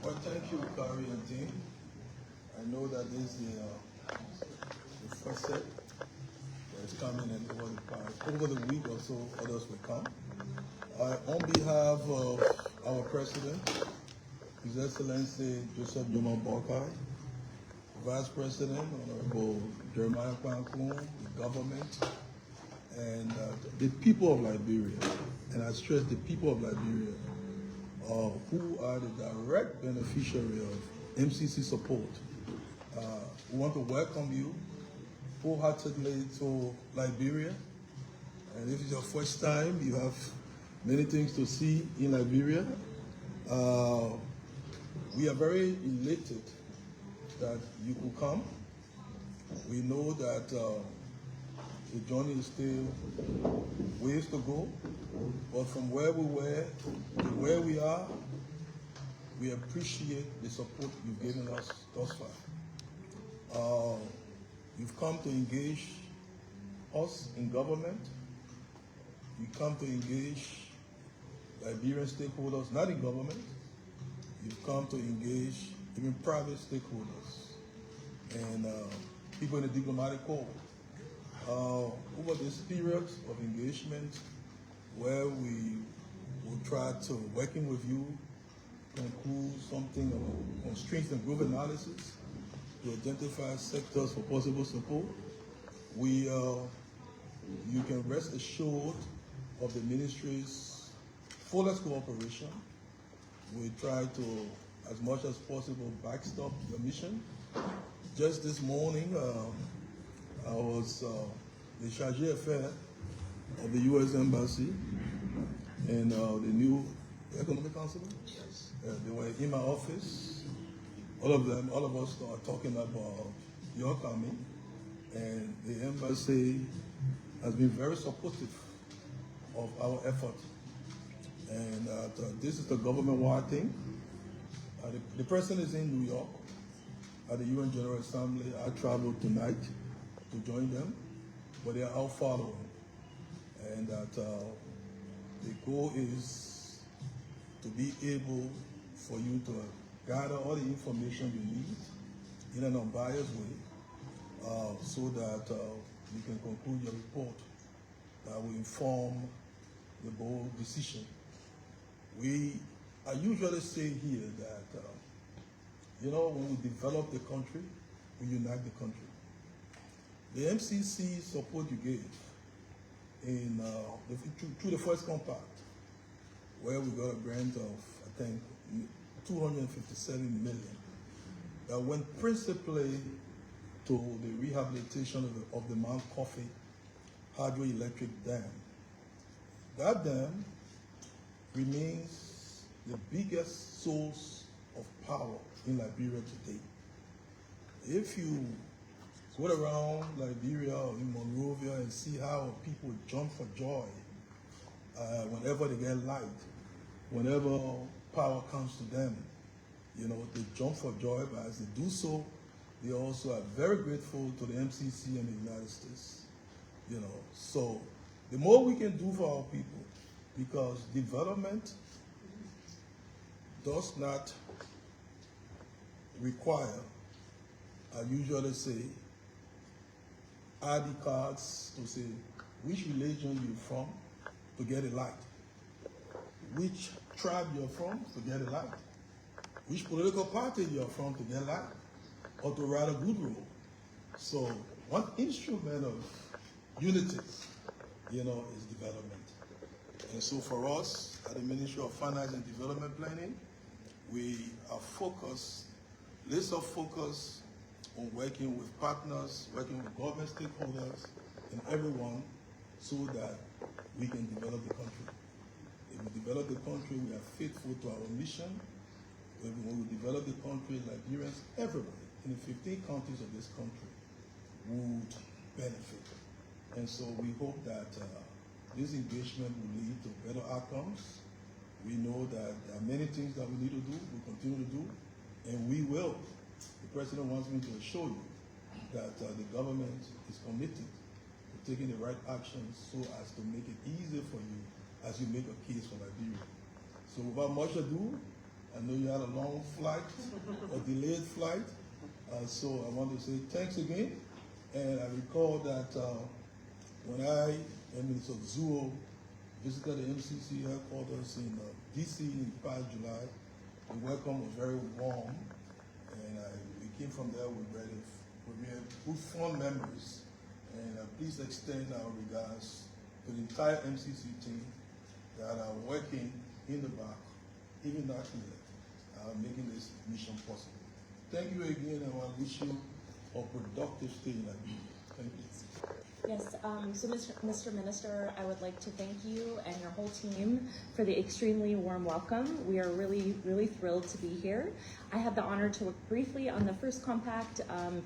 Well, thank you, Carrie and team. I know that this is the first set that is coming, and over the week or so, others will come. On behalf of our President, His Excellency Joseph Nyuma Boakai, Vice President, Honorable Jeremiah Kpan Koung, the government, and the people of Liberia, and I stress the people of Liberia, who are the direct beneficiary of MCC support. We want to welcome you wholeheartedly to Liberia. And if it's your first time, you have many things to see in Liberia. We are very elated that you could come. We know that the journey is still ways to go, but from where we were to where we are, we appreciate the support you've given us thus far. You've come to engage us in government. You come to engage Liberian stakeholders, not in government. You've come to engage even private stakeholders and people in the diplomatic corps. Over this period of engagement, where we will try to, working with you, conclude something on strength and growth analysis to identify sectors for possible support. You can rest assured of the ministry's fullest cooperation. We try to, as much as possible, backstop your mission. Just this morning, I was the charge d'affaires of the U.S. Embassy and the new economic counselor. Yes. They were in my office. All of us are talking about your coming, and the embassy has been very supportive of our effort. And this is the government-wide thing. The president is in New York at the UN General Assembly. I traveled tonight to join them, but they are out following. And that the goal is to be able for you to gather all the information you need in an unbiased way so that you can conclude your report that will inform the board decision. I usually say here that, when we develop the country, we unite the country. The MCC support you gave through the first compact, where we got a grant of, I think, 257 million, that went principally to the rehabilitation of the Mount Coffee Hydroelectric Dam. That dam remains the biggest source of power in Liberia today. If you go around Liberia or in Monrovia and see how people jump for joy whenever they get light, whenever power comes to them, they jump for joy, but as they do so, they also are very grateful to the MCC and the United States. So the more we can do for our people, because development does not require, I usually say, ID cards to say which religion you're from to get a light, which tribe you're from to get a light, which political party you're from to get light, or to write a good rule. So one instrument of unity, is development. And so for us at the Ministry of Finance and Development Planning, we are focused, laser focused on working with partners, working with government stakeholders, and everyone so that we can develop the country. If we develop the country, we are faithful to our mission. When we develop the country, Liberians, everybody in the 15 counties of this country would benefit. And so we hope that this engagement will lead to better outcomes. We know that there are many things that we need to do, we continue to do, and we will. The President wants me to assure you that the government is committed to taking the right actions so as to make it easier for you as you make a case for Liberia. So without much ado, I know you had a long flight, a delayed flight. So I want to say thanks again. And I recall that when I and Minister Zuo visited the MCC headquarters in DC in past July, the welcome was very warm. And we came from there with good fond memories. And please extend our regards to the entire MCC team that are working in the back, even not here, making this mission possible. Thank you again, and I wish you a productive stay in Liberia. Thank you. Yes, so Mr. Minister, I would like to thank you and your whole team for the extremely warm welcome. We are really, really thrilled to be here. I had the honor to work briefly on the first compact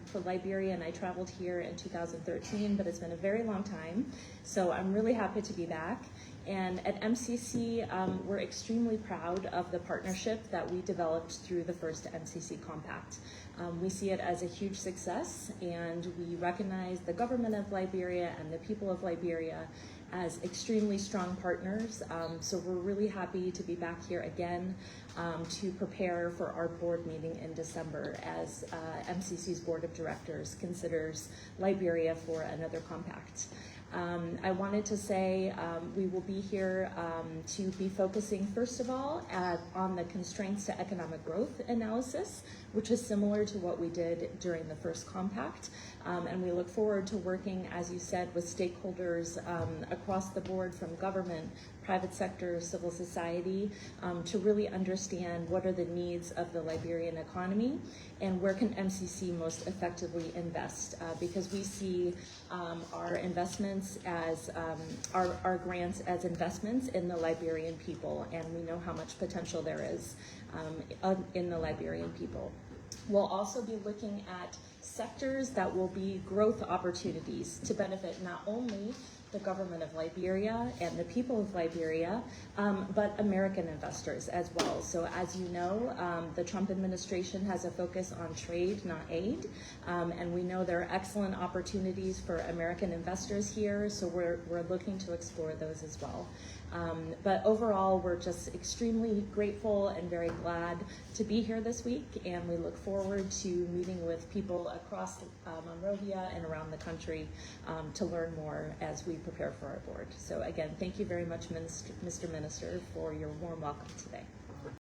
for Liberia, and I traveled here in 2013, but it's been a very long time. So I'm really happy to be back. And at MCC, we're extremely proud of the partnership that we developed through the first MCC Compact. We see it as a huge success, and we recognize the government of Liberia and the people of Liberia as extremely strong partners. So we're really happy to be back here again to prepare for our board meeting in December as MCC's Board of Directors considers Liberia for another compact. I wanted to say we will be here to be focusing, first of all, on the constraints to economic growth analysis, which is similar to what we did during the first compact. And we look forward to working, as you said, with stakeholders across the board, from government, private sector, civil society, to really understand what are the needs of the Liberian economy and where can MCC most effectively invest, because we see our investments as, our grants as investments in the Liberian people, and we know how much potential there is in the Liberian people. We'll also be looking at sectors that will be growth opportunities to benefit not only the government of Liberia and the people of Liberia, but American investors as well. So as you know, the Trump administration has a focus on trade, not aid, and we know there are excellent opportunities for American investors here, so we're looking to explore those as well. But overall, we're just extremely grateful and very glad to be here this week, and we look forward to meeting with people across Monrovia and around the country to learn more as we prepare for our board. So again, thank you very much, Mr. Minister, for your warm welcome today.